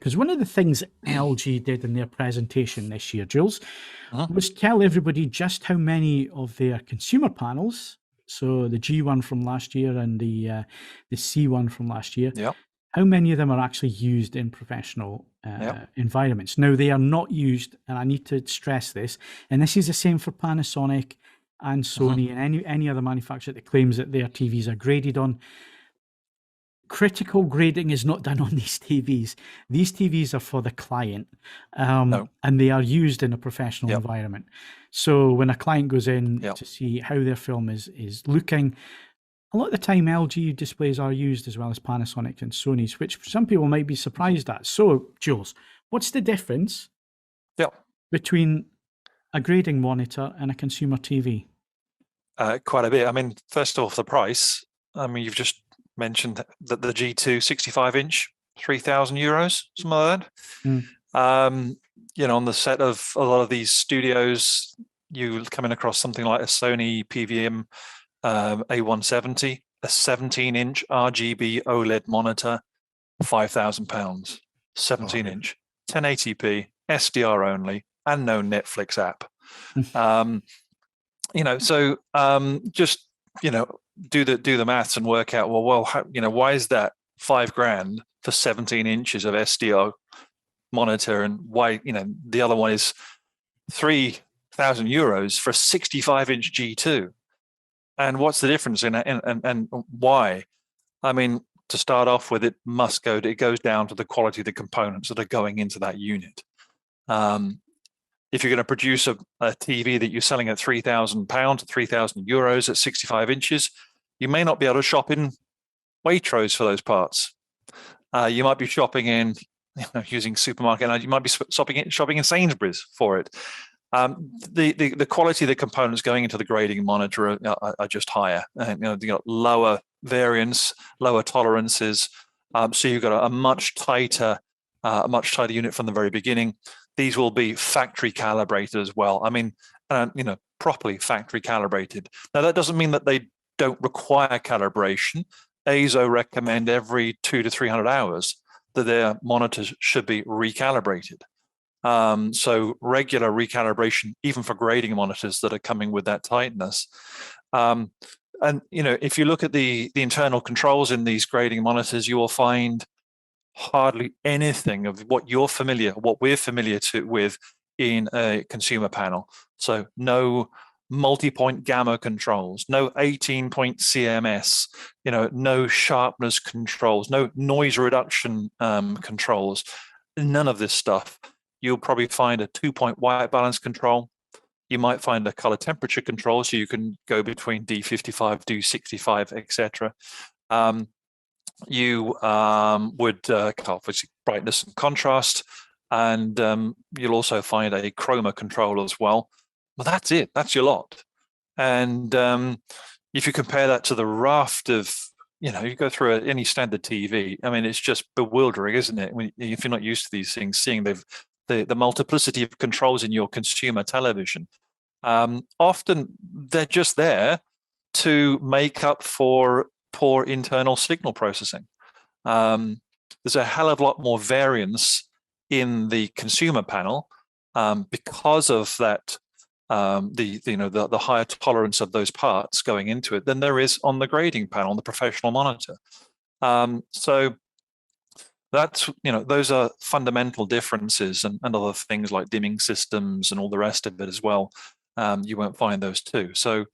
Because one of the things LG did in their presentation this year, Jules, Uh-huh. was tell everybody just how many of their consumer panels, so the G1 from last year and the C1 from last year, Yep. how many of them are actually used in professional Yep. environments. Now, they are not used, and I need to stress this, and this is the same for Panasonic and Sony and any other manufacturer that claims that their TVs are graded on. Critical grading is not done on these TVs. These TVs are for the client, No. and they are used in a professional Yep. environment. So when a client goes in Yep. to see how their film is looking, a lot of the time LG displays are used as well as Panasonic and Sony's, which some people might be surprised at. So, Jules, what's the difference Yep. between a grading monitor and a consumer TV? Quite a bit. I mean, first off, the price. I mean, you've just mentioned that the G2 65-inch, €3,000, something like that. You know, on the set of a lot of these studios, you coming across something like a Sony PVM A170, a 17-inch RGB OLED monitor, £5,000, 17-inch, 1080p, SDR only, and no Netflix app. You know, so just, you know, do the maths and work out, well, how, you know, why is that $5,000 for 17 inches of SDR monitor, and why, you know, the other one is €3,000 for a 65-inch G2, and what's the difference in and why? I mean, to start off with, it goes down to the quality of the components that are going into that unit. If you're going to produce a TV that you're selling at £3,000, €3,000 at 65 inches, you may not be able to shop in Waitrose for those parts. You might be shopping in, you know, using supermarket, and you might be shopping in Sainsbury's for it. The quality of the components going into the grading monitor are just higher. You know, you got lower variance, lower tolerances, so you've got a much tighter unit from the very beginning. These will be factory calibrated as well. I mean, you know, properly factory calibrated. Now, that doesn't mean that they don't require calibration. ASO recommend every 200 to 300 hours that their monitors should be recalibrated. So regular recalibration, even for grading monitors that are coming with that tightness. And, you know, if you look at the internal controls in these grading monitors, you will find hardly anything of what we're familiar with in a consumer panel. So no multi-point gamma controls, no 18-point CMS, you know, no sharpness controls, no noise reduction controls, none of this stuff. You'll probably find a 2-point white balance control. You might find a color temperature control, so you can go between D55, D65, etc. You would obviously brightness and contrast, and you'll also find a chroma control as well. Well, that's it. That's your lot. And if you compare that to the raft of, you know, you go through any standard TV, I mean, it's just bewildering, isn't it? If you're not used to these things, seeing the multiplicity of controls in your consumer television. Often they're just there to make up for poor internal signal processing. There's a hell of a lot more variance in the consumer panel because of that, the higher tolerance of those parts going into it than there is on the grading panel, on the professional monitor. So that's, you know, those are fundamental differences, and other things like dimming systems and all the rest of it as well. You won't find those too. So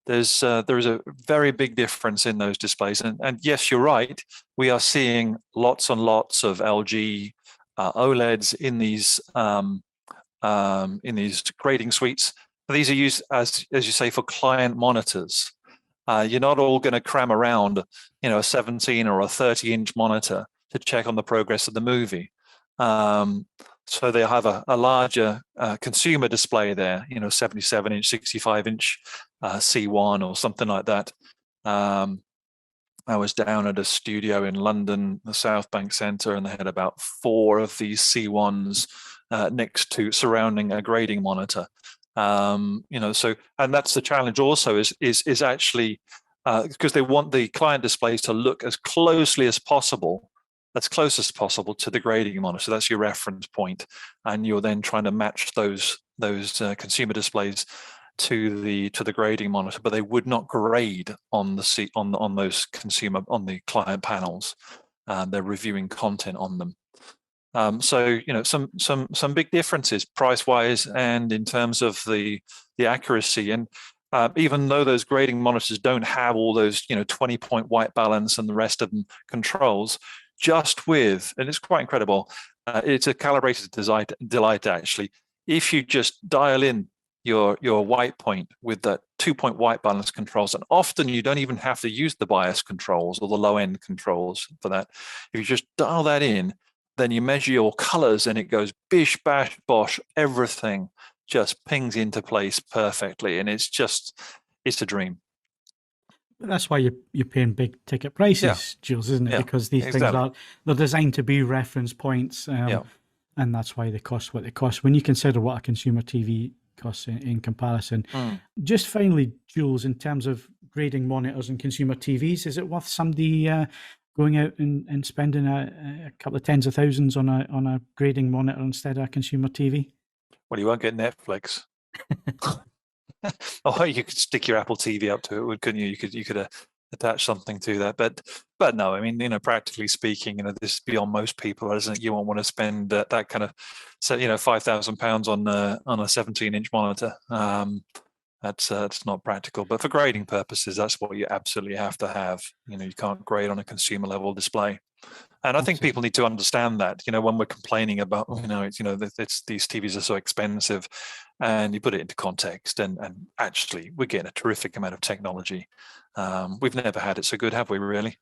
there is a very big difference in those displays, and yes, you're right. We are seeing lots and lots of LG OLEDs in these grading suites. These are used as you say, for client monitors. You're not all going to cram around, you know, a 17 or a 30-inch monitor to check on the progress of the movie. So they have a larger consumer display there, you know, 77-inch, 65-inch C1 or something like that. I was down at a studio in London, the South Bank Centre, and they had about 4 of these C1s next to surrounding a grading monitor. You know, so, and that's the challenge also is actually because they want the client displays to look as closely as possible that's close as possible to the grading monitor. So that's your reference point, and you're then trying to match those consumer displays to the grading monitor, but they would not grade on the on those consumer, on the client panels. They're reviewing content on them. So some big differences price wise and in terms of the accuracy. And even though those grading monitors don't have all those 20-point white balance and the rest of them controls, just with, and it's quite incredible, it's a calibrated delight actually. If you just dial in your white point with that 2-point white balance controls, and often you don't even have to use the bias controls or the low end controls for that. If you just dial that in, then you measure your colors and it goes bish bash bosh, everything just pings into place perfectly, and it's a dream. That's why you're paying big ticket prices, Jules, isn't it? Because these things they're designed to be reference points, and that's why they cost what they cost. When you consider what a consumer TV costs in comparison. Just finally, Jules, in terms of grading monitors and consumer TVs, is it worth somebody going out and spending a couple of tens of thousands on a grading monitor instead of a consumer TV? Well, you won't get Netflix. Oh, you could stick your Apple TV up to it, couldn't you? You could attach something to that, but no, I mean, practically speaking, this is beyond most people, isn't it? You won't want to spend that kind of, £5,000 on a 17-inch monitor. That's not practical. But for grading purposes, that's what you absolutely have to have. You can't grade on a consumer level display. And I think people need to understand that, when we're complaining about, it's these TVs are so expensive, and you put it into context, and actually we're getting a terrific amount of technology. We've never had it so good, have we, really?